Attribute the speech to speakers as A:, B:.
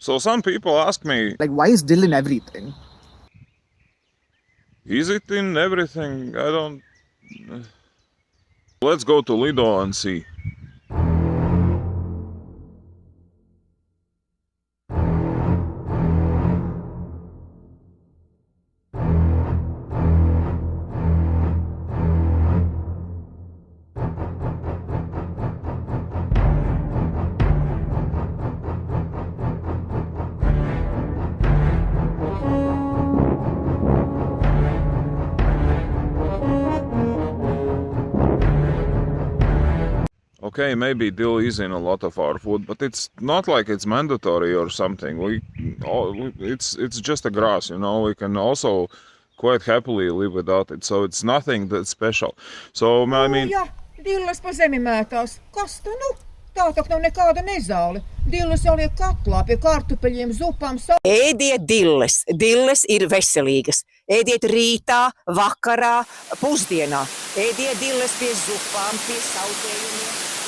A: So some people ask me,
B: Like, why is dill in everything?
A: is it in everything? I don't. Let's go to Lidl and see. Okay, maybe dill is in a lot of our food, but it's not like it's mandatory or something. It's just a grass, you know. We can also quite happily live without it. So it's nothing that special. So I mean,
C: Ja, dillaspa zemimää taas kastunut. Tahtoiko ne kaada nezāli? Dillas oliek katlā pie kartupeļiem, zupām,
D: Ēdiet dilles. Dilles ir veselīgas. Ēdiet rītā, vakarā, pusdienā. Ēdiet dilles pie zupām, pie sautējumiem.